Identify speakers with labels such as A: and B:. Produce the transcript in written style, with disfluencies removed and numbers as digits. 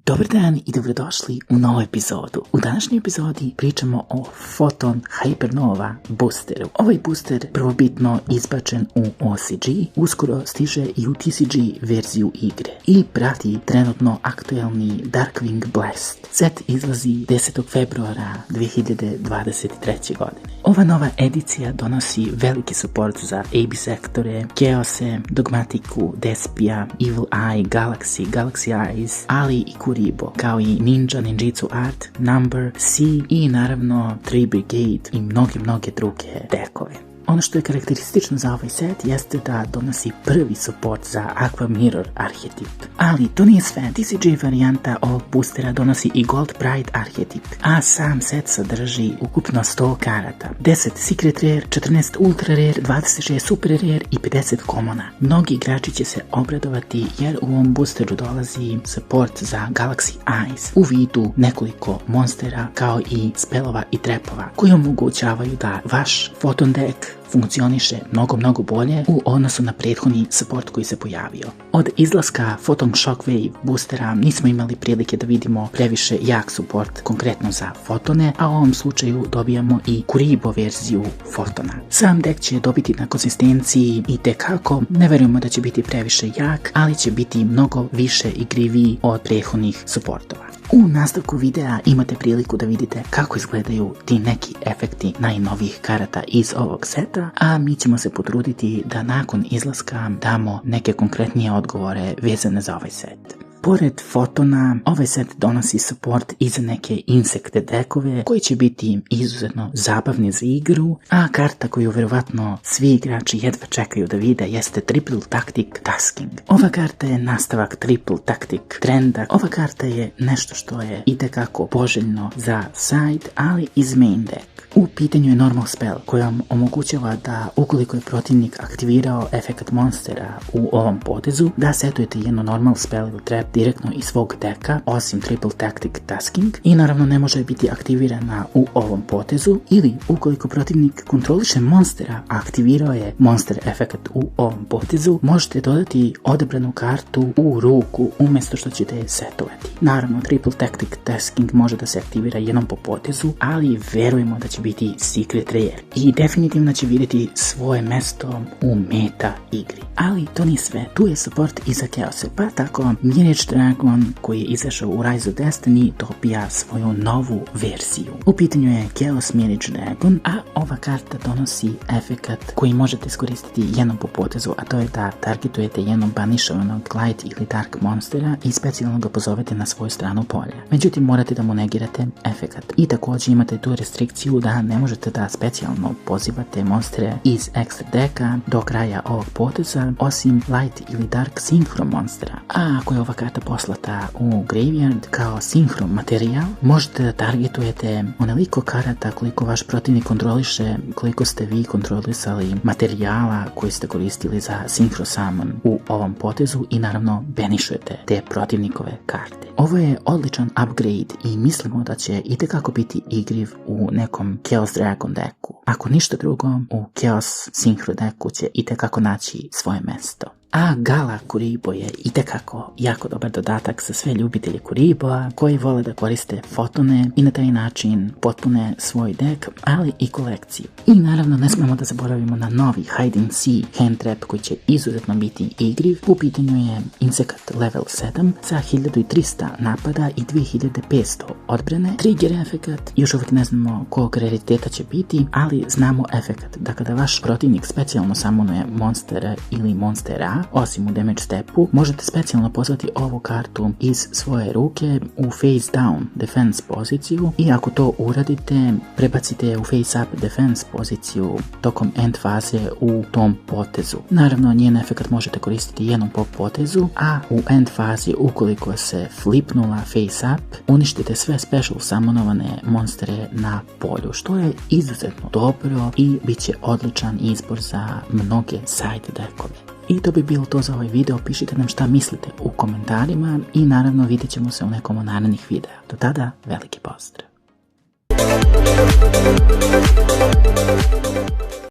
A: Dobar dan i dobrodošli u novu epizodu. U današnjoj epizodi pričamo o Photon Hypernova boosteru. Ovaj booster prvobitno izbačen u OCG, uskoro stiže i u TCG verziju igre i prati trenutno aktuelni Darkwing Blast. Set izlazi 10. februara 2023. godine. Ova nova edicija donosi veliki support za AB sektore, Chaose, Dogmatiku, Despia, Evil Eye, Galaxy, Galaxy Eyes, ali i Kuribo, kao i Ninja, Ninjitsu Art, Number, C i naravno Tree Brigade i mnoge druge dekove. Ono što je karakteristično za ovaj set jeste da donosi prvi support za Aqua Mirror arhetip. Ali to nije sve. TCG varijanta ovog boostera donosi i Gold Pride arhetip, a sam set sadrži ukupno 100 karata, 10 Secret Rare, 14 Ultra Rare, 26 Super Rare i 50 komona. Mnogi igrači će se obradovati jer u ovom boosteru dolazi support za Galaxy Eyes u vidu nekoliko monstera kao i spelova i trepova koji omogućavaju da vaš Photon deck funkcioniše mnogo bolje u odnosu na prethodni support koji se pojavio. Od izlaska Photon Shockwave boostera nismo imali prilike da vidimo previše jak support konkretno za fotone, a u ovom slučaju dobijamo i Kuribo verziju fotona. Sam deck će dobiti na konsistenciji i tekako, ne verujemo da će biti previše jak, ali će biti mnogo više igriviji od prethodnih supportova. U nastavku videa imate priliku da vidite kako izgledaju ti neki efekti najnovijih karata iz ovog seta, a mi ćemo se potruditi da nakon izlaska damo neke konkretnije odgovore vezane za ovaj set. Pored fotona, ovaj set donosi support i za neke insekte dekove koji će biti izuzetno zabavni za igru, a karta koju verovatno svi igrači jedva čekaju da vide jeste Triple Tactic Tasking. Ova karta je nastavak Triple Tactic trenda. Ova karta je nešto što je itekako poželjno za side, ali i za main deck. U pitanju je normal spell koji vam omogućava da ukoliko je protivnik aktivirao efekt monstera u ovom potezu, da setujete jedno normal spell ili trap direktno iz svog deka, osim Triple Tactic Tasking, i naravno ne može biti aktivirana u ovom potezu, ili ukoliko protivnik kontroliše monstera, a aktivirao je monster efekt u ovom potezu, možete dodati odabranu kartu u ruku umjesto što ćete je setovati. Naravno, Triple Tactic Tasking može da se aktivira jednom po potezu, ali verujemo da će biti Secret Rare i definitivno će vidjeti svoje mesto u meta igri. Ali to nije sve, tu je support i za Chaose, pa tako Mirage Dragon koji je izašao u Rise of Destiny dobija svoju novu verziju. U pitanju je Chaos Mirage Dragon, a ova karta donosi efekat koji možete iskoristiti jednom po potezu, a to je da targetujete jednog banishovanog light ili dark monstera i specijalno ga pozovete na svoju stranu polja. Međutim, morate da mu negirate efekat. I također imate tu restrikciju da ne možete da specijalno pozivate monstere iz ekstra deka do kraja ovog poteza, osim light ili dark synchro monstera. A ako je ova karta poslata u graveyard kao synchro materijal, možete da targetujete onoliko karata koliko vaš protivnik kontroliše, koliko ste vi kontrolisali materijala koji ste koristili za synchro summon u ovom potezu i naravno banišujete te protivnikove karte. Ovo je odličan upgrade i mislimo da će itekako biti igriv u nekom Chaos Dragon deku. Ako ništa drugo, u Chaos Synchro deku će itekako naći svoje mesto. A Gala Kuribo je itekako jako dobar dodatak za sve ljubitelje Kuriboa koji vole da koriste fotone i na taj način potpune svoj dek, ali i kolekciju. I naravno ne smemo da zaboravimo na novi Hide and Seek hand trap koji će izuzetno biti igriv. U pitanju je Insekat level 7 sa 1300 napada i 2500 odbrane. Trigger efekat, još uvijek ne znamo kog rariteta će biti, ali znamo efekat da kada vaš protivnik specijalno summonuje monstera ili monstera, osim u damage stepu, možete specijalno pozvati ovu kartu iz svoje ruke u face down defense poziciju i ako to uradite, prebacite je u face up defense poziciju tokom end faze u tom potezu. Naravno, njen efekt možete koristiti jednom po potezu, a u end fazi ukoliko se flipnula face up, uništite sve special summonovane monstere na polju, što je izuzetno dobro i bit će odličan izbor za mnoge side dekove. I to bi bilo to za ovaj video, pišite nam šta mislite u komentarima i naravno vidjet ćemo se u nekom od narednih videa. Do tada, veliki pozdrav!